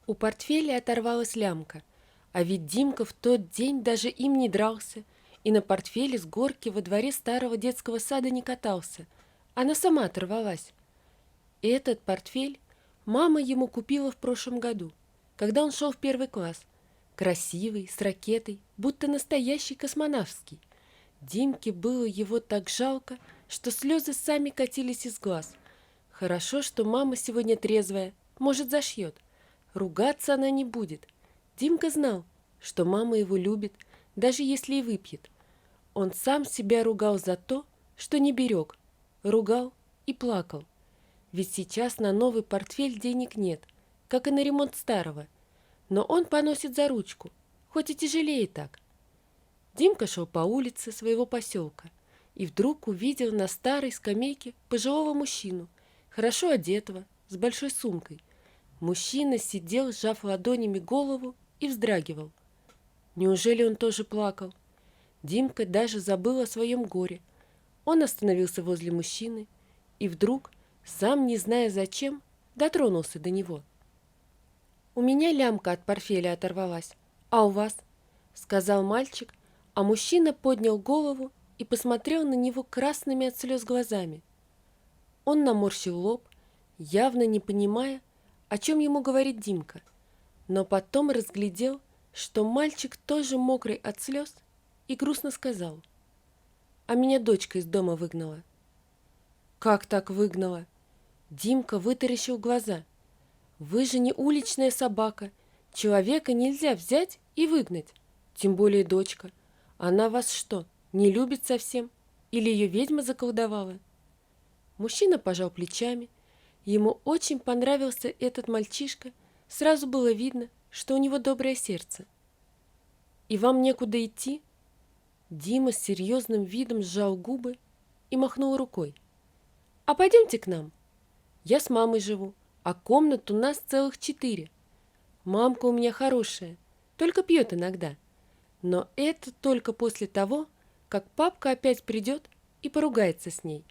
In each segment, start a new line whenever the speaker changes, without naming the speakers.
У портфеля оторвалась лямка, а ведь Димка в тот день даже им не дрался и на портфеле с горки во дворе старого детского сада не катался. Она сама оторвалась. Этот портфель мама ему купила в прошлом году, когда он шел в первый класс. Красивый, с ракетой, будто настоящий космонавтский. Димке было его так жалко, что слезы сами катились из глаз. Хорошо, что мама сегодня трезвая, может, зашьет. Ругаться она не будет. Димка знал, что мама его любит, даже если и выпьет. Он сам себя ругал за то, что не берег. Ругал и плакал. Ведь сейчас на новый портфель денег нет, как и на ремонт старого. Но он поносит за ручку, хоть и тяжелее так. Димка шел по улице своего поселка и вдруг увидел на старой скамейке пожилого мужчину, хорошо одетого, с большой сумкой. Мужчина сидел, сжав ладонями голову, и вздрагивал. Неужели он тоже плакал? Димка даже забыл о своем горе. Он остановился возле мужчины и вдруг, сам не зная зачем, дотронулся до него. «У меня лямка от портфеля оторвалась, а у вас?» — сказал мальчик, а мужчина поднял голову и посмотрел на него красными от слез глазами. Он наморщил лоб, явно не понимая, о чем ему говорит Димка, но потом разглядел, что мальчик тоже мокрый от слез, и грустно сказал: «А меня дочка из дома выгнала». «Как так выгнала?» Димка вытаращил глаза. «Вы же не уличная собака. Человека нельзя взять и выгнать. Тем более дочка. Она вас что, не любит совсем? Или ее ведьма заколдовала?» Мужчина пожал плечами. Ему очень понравился этот мальчишка. Сразу было видно, что у него доброе сердце. «И вам некуда идти?» Дима с серьезным видом сжал губы и махнул рукой. «А пойдемте к нам. Я с мамой живу, а комнат у нас целых 4. Мамка у меня хорошая, только пьет иногда. Но это только после того, как папка опять придет и поругается с ней.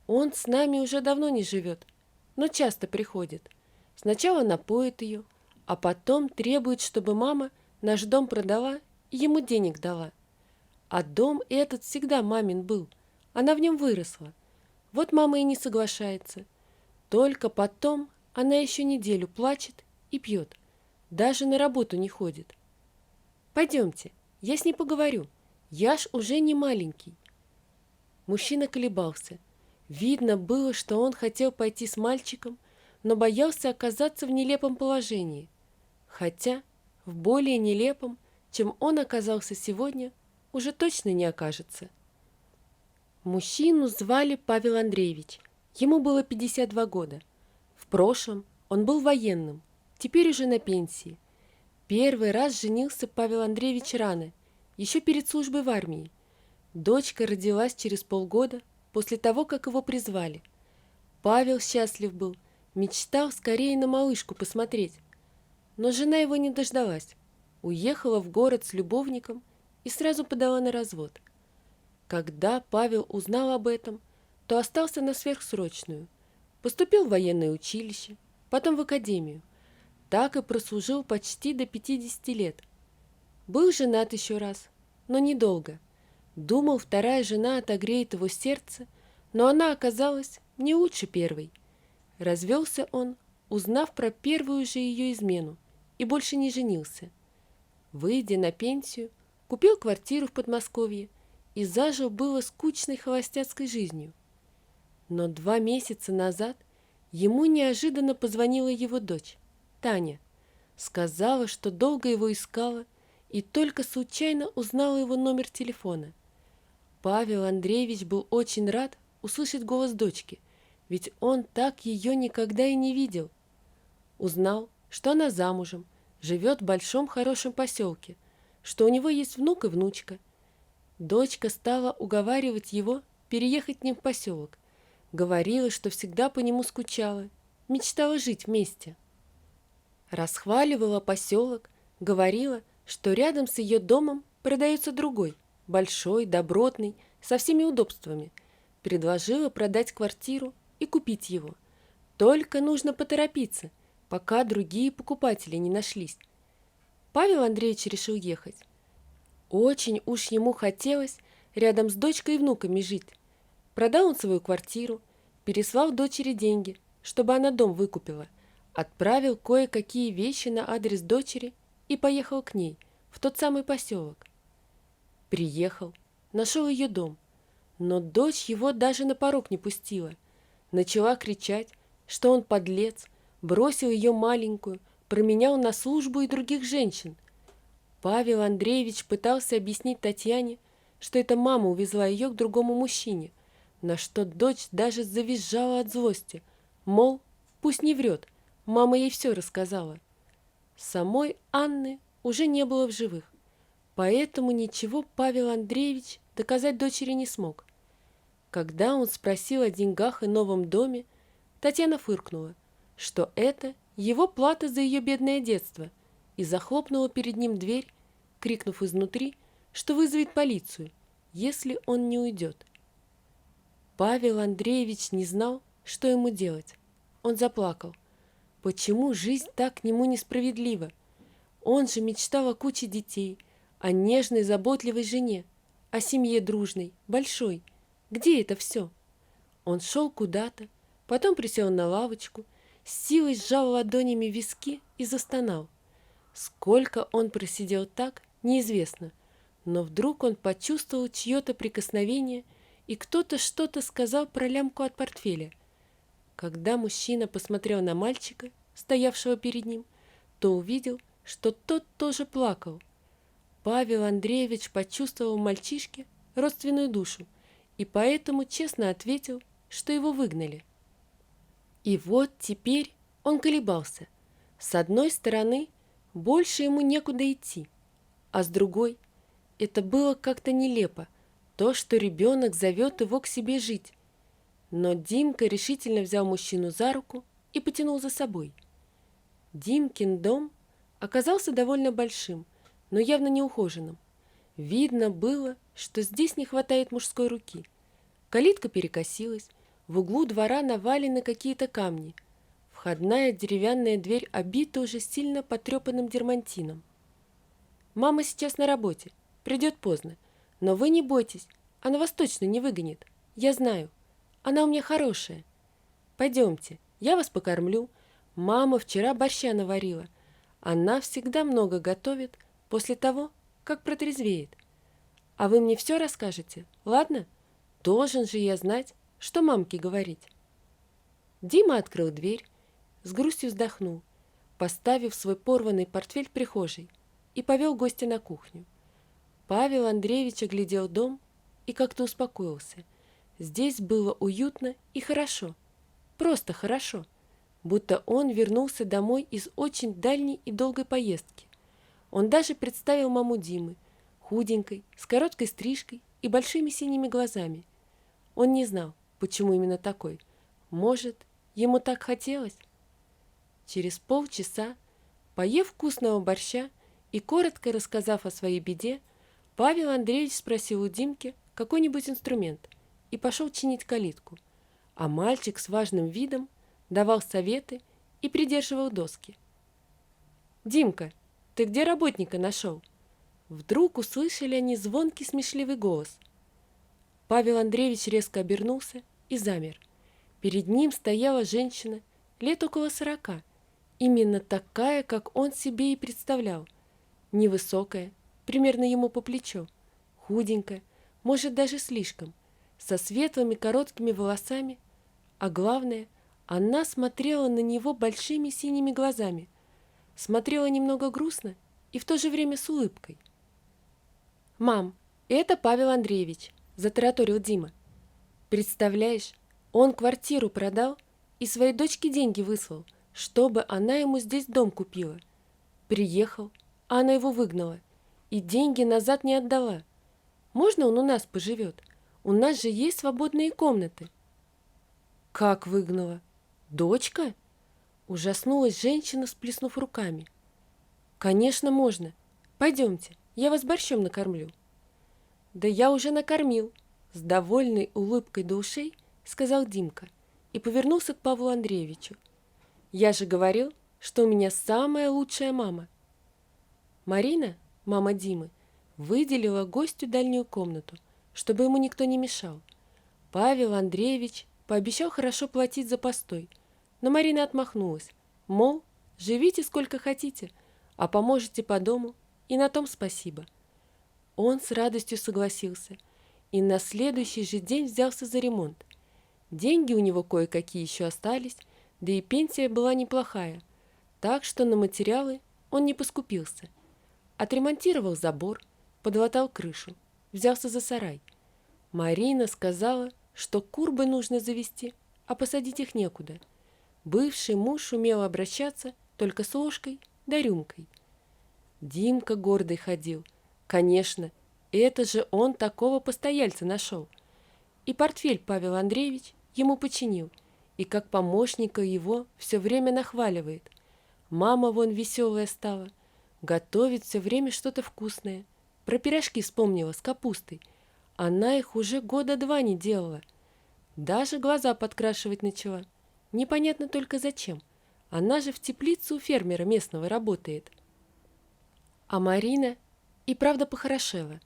Он с нами уже давно не живет, но часто приходит. Сначала напоит ее, а потом требует, чтобы мама наш дом продала и ему денег дала. А дом этот всегда мамин был, она в нем выросла. Вот мама и не соглашается. Только потом она еще неделю плачет и пьет, даже на работу не ходит. Пойдемте, я с ней поговорю, я ж уже не маленький». Мужчина колебался. Видно было, что он хотел пойти с мальчиком, но боялся оказаться в нелепом положении. Хотя в более нелепом, чем он оказался сегодня, уже точно не окажется. Мужчину звали Павел Андреевич. Ему было 52 года. В прошлом он был военным, теперь уже на пенсии. Первый раз женился Павел Андреевич рано, еще перед службой в армии. Дочка родилась через полгода после того, как его призвали. Павел счастлив был, мечтал скорее на малышку посмотреть. Но жена его не дождалась. Уехала в город с любовником и сразу подала на развод. Когда Павел узнал об этом, то остался на сверхсрочную. Поступил в военное училище, потом в академию. Так и прослужил почти до 50 лет. Был женат еще раз, но недолго. Думал, вторая жена отогреет его сердце, но она оказалась не лучше первой. Развелся он, узнав про первую же ее измену, и больше не женился. Выйдя на пенсию, купил квартиру в Подмосковье и зажил было скучной холостяцкой жизнью. Но 2 месяца назад ему неожиданно позвонила его дочь, Таня. Сказала, что долго его искала и только случайно узнала его номер телефона. Павел Андреевич был очень рад услышать голос дочки, ведь он так ее никогда и не видел. Узнал, что она замужем, живет в большом хорошем поселке, что у него есть внук и внучка. Дочка стала уговаривать его переехать к ним в поселок. Говорила, что всегда по нему скучала, мечтала жить вместе. Расхваливала поселок, говорила, что рядом с ее домом продается другой, большой, добротный, со всеми удобствами. Предложила продать квартиру и купить его. Только нужно поторопиться, пока другие покупатели не нашлись. Павел Андреевич решил ехать. Очень уж ему хотелось рядом с дочкой и внуками жить. Продал он свою квартиру, переслал дочери деньги, чтобы она дом выкупила, отправил кое-какие вещи на адрес дочери и поехал к ней, в тот самый поселок. Приехал, нашел ее дом, но дочь его даже на порог не пустила. Начала кричать, что он подлец, бросил ее маленькую, променял на службу и других женщин. Павел Андреевич пытался объяснить Татьяне, что это мама увезла ее к другому мужчине, на что дочь даже завизжала от злости, мол, пусть не врет, мама ей все рассказала. Самой Анны уже не было в живых, поэтому ничего Павел Андреевич доказать дочери не смог. Когда он спросил о деньгах и новом доме, Татьяна фыркнула, что это его плата за ее бедное детство, и захлопнула перед ним дверь, крикнув изнутри, что вызовет полицию, если он не уйдет. Павел Андреевич не знал, что ему делать. Он заплакал. Почему жизнь так к нему несправедлива? Он же мечтал о куче детей, о нежной, заботливой жене, о семье дружной, большой. Где это все? Он шел куда-то, потом присел на лавочку, с силой сжал ладонями виски и застонал. Сколько он просидел так, неизвестно, но вдруг он почувствовал чье-то прикосновение, и кто-то что-то сказал про лямку от портфеля. Когда мужчина посмотрел на мальчика, стоявшего перед ним, то увидел, что тот тоже плакал. Павел Андреевич почувствовал в мальчишке родственную душу и поэтому честно ответил, что его выгнали. И вот теперь он колебался. С одной стороны, больше ему некуда идти, а с другой, это было как-то нелепо, то, что ребенок зовет его к себе жить. Но Димка решительно взял мужчину за руку и потянул за собой. Димкин дом оказался довольно большим, но явно неухоженным. Видно было, что здесь не хватает мужской руки. Калитка перекосилась, в углу двора навалены какие-то камни. Входная деревянная дверь обита уже сильно потрепанным дермантином. «Мама сейчас на работе, придет поздно, но вы не бойтесь, она вас точно не выгонит. Я знаю, она у меня хорошая. Пойдемте, я вас покормлю. Мама вчера борща наварила. Она всегда много готовит после того, как протрезвеет. А вы мне все расскажете, ладно? Должен же я знать, что мамке говорить». Дима открыл дверь, с грустью вздохнул, поставив свой порванный портфель в прихожей, и повел гостя на кухню. Павел Андреевич оглядел дом и как-то успокоился. Здесь было уютно и хорошо, просто хорошо, будто он вернулся домой из очень дальней и долгой поездки. Он даже представил маму Димы, худенькой, с короткой стрижкой и большими синими глазами. Он не знал, почему именно такой. Может, ему так хотелось? Через полчаса, поев вкусного борща и коротко рассказав о своей беде, Павел Андреевич спросил у Димки какой-нибудь инструмент и пошел чинить калитку, а мальчик с важным видом давал советы и придерживал доски. «Димка, ты где работника нашел?» Вдруг услышали они звонкий смешливый голос. Павел Андреевич резко обернулся и замер. Перед ним стояла женщина лет около 40, именно такая, как он себе и представлял. Невысокая, примерно ему по плечо, худенькая, может даже слишком, со светлыми короткими волосами, а главное, она смотрела на него большими синими глазами, смотрела немного грустно и в то же время с улыбкой. «Мам, это Павел Андреевич», – затараторил Дима. «Представляешь, он квартиру продал и своей дочке деньги выслал, чтобы она ему здесь дом купила. Приехал, а она его выгнала и деньги назад не отдала. Можно он у нас поживет? У нас же есть свободные комнаты». «Как выгнала? Дочка?» Ужаснулась женщина, сплеснув руками. «Конечно, можно. Пойдемте, я вас борщом накормлю». «Да я уже накормил», — с довольной улыбкой до ушей сказал Димка и повернулся к Павлу Андреевичу. «Я же говорил, что у меня самая лучшая мама». Марина, мама Димы, выделила гостю дальнюю комнату, чтобы ему никто не мешал. Павел Андреевич пообещал хорошо платить за постой, но Марина отмахнулась, мол, живите сколько хотите, а поможете по дому, и на том спасибо. Он с радостью согласился и на следующий же день взялся за ремонт. Деньги у него кое-какие еще остались, да и пенсия была неплохая, так что на материалы он не поскупился. Отремонтировал забор, подлатал крышу, взялся за сарай. Марина сказала, что кур бы нужно завести, а посадить их некуда. Бывший муж умел обращаться только с ложкой да рюмкой. Димка гордый ходил. Конечно, это же он такого постояльца нашел. И портфель Павел Андреевич ему починил, и как помощника его все время нахваливает. Мама вон веселая стала, готовит все время что-то вкусное. Про пирожки вспомнила с капустой. Она их уже года 2 не делала. Даже глаза подкрашивать начала. Непонятно только зачем. Она же в теплице у фермера местного работает. А Марина и правда похорошела.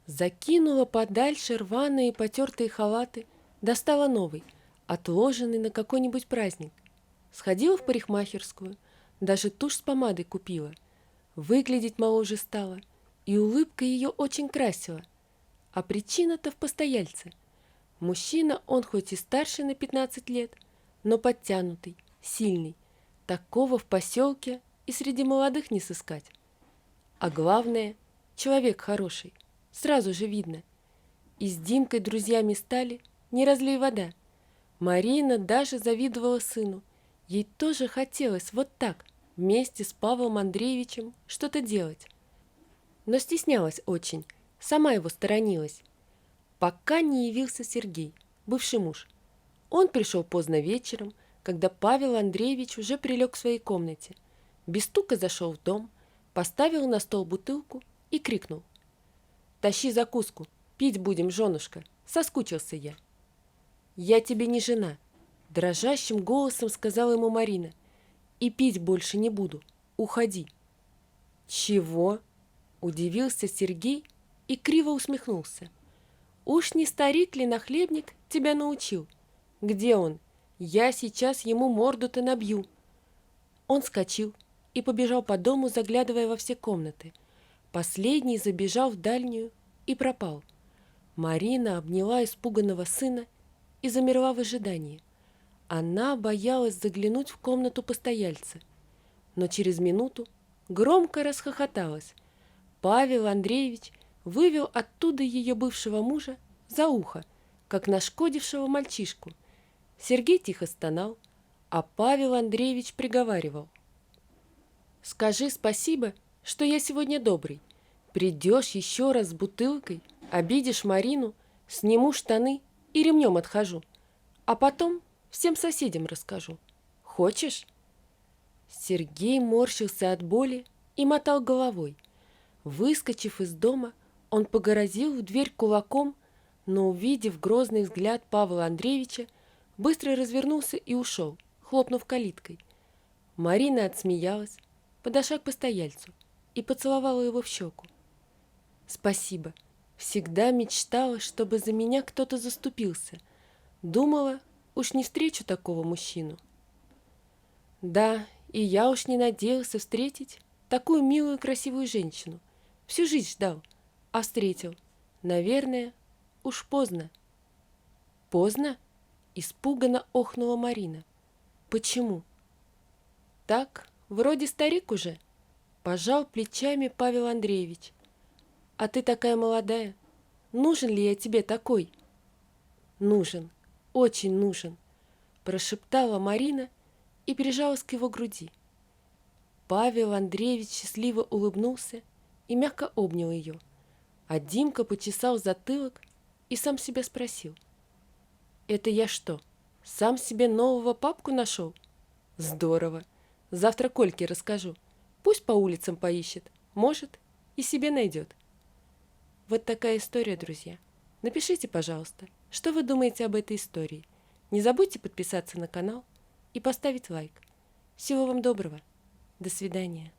Закинула подальше рваные потертые халаты, достала новый, отложенный на какой-нибудь праздник. Сходила в парикмахерскую, даже тушь с помадой купила. Выглядеть моложе стала, и улыбка ее очень красила. А причина-то в постояльце. Мужчина, он хоть и старше на 15 лет, но подтянутый, сильный. Такого в поселке и среди молодых не сыскать. А главное, человек хороший, сразу же видно. И с Димкой друзьями стали, не разлей вода. Марина даже завидовала сыну. Ей тоже хотелось вот так, вместе с Павлом Андреевичем, что-то делать. Но стеснялась очень, сама его сторонилась. Пока не явился Сергей, бывший муж. Он пришел поздно вечером, когда Павел Андреевич уже прилег в своей комнате. Без стука зашел в дом, поставил на стол бутылку и крикнул: «Тащи закуску, пить будем, женушка, соскучился я». «Я тебе не жена», – дрожащим голосом сказала ему Марина. «И пить больше не буду, уходи». «Чего?» – удивился Сергей и криво усмехнулся. «Уж не старик ли нахлебник тебя научил? Где он? Я сейчас ему морду-то набью». Он вскочил и побежал по дому, заглядывая во все комнаты. Последний забежал в дальнюю и пропал. Марина обняла испуганного сына и замерла в ожидании. Она боялась заглянуть в комнату постояльца, но через минуту громко расхохоталась. Павел Андреевич вывел оттуда ее бывшего мужа за ухо, как нашкодившего мальчишку. Сергей тихо стонал, а Павел Андреевич приговаривал: «Скажи спасибо, что я сегодня добрый. Придешь еще раз с бутылкой, обидишь Марину, сниму штаны и ремнем отхожу. А потом всем соседям расскажу. Хочешь?» Сергей морщился от боли и мотал головой. Выскочив из дома, он погрозил в дверь кулаком, но, увидев грозный взгляд Павла Андреевича, быстро развернулся и ушел, хлопнув калиткой. Марина отсмеялась, подошла к постояльцу и поцеловала его в щеку. «Спасибо. Всегда мечтала, чтобы за меня кто-то заступился. Думала, уж не встречу такого мужчину». «Да, и я уж не надеялся встретить такую милую и красивую женщину. Всю жизнь ждал, а встретил. Наверное, уж поздно». «Поздно?» – испуганно охнула Марина. «Почему?» «Так, вроде старик уже», – пожал плечами Павел Андреевич. «А ты такая молодая. Нужен ли я тебе такой?» «Нужен, очень нужен», – прошептала Марина и прижалась к его груди. Павел Андреевич счастливо улыбнулся и мягко обнял ее, а Димка почесал затылок и сам себя спросил: «Это я что, сам себе нового папку нашел? Здорово! Завтра Кольке расскажу. Пусть по улицам поищет, может, и себе найдет». Вот такая история, друзья. Напишите, пожалуйста, что вы думаете об этой истории. Не забудьте подписаться на канал и поставить лайк. Всего вам доброго! До свидания.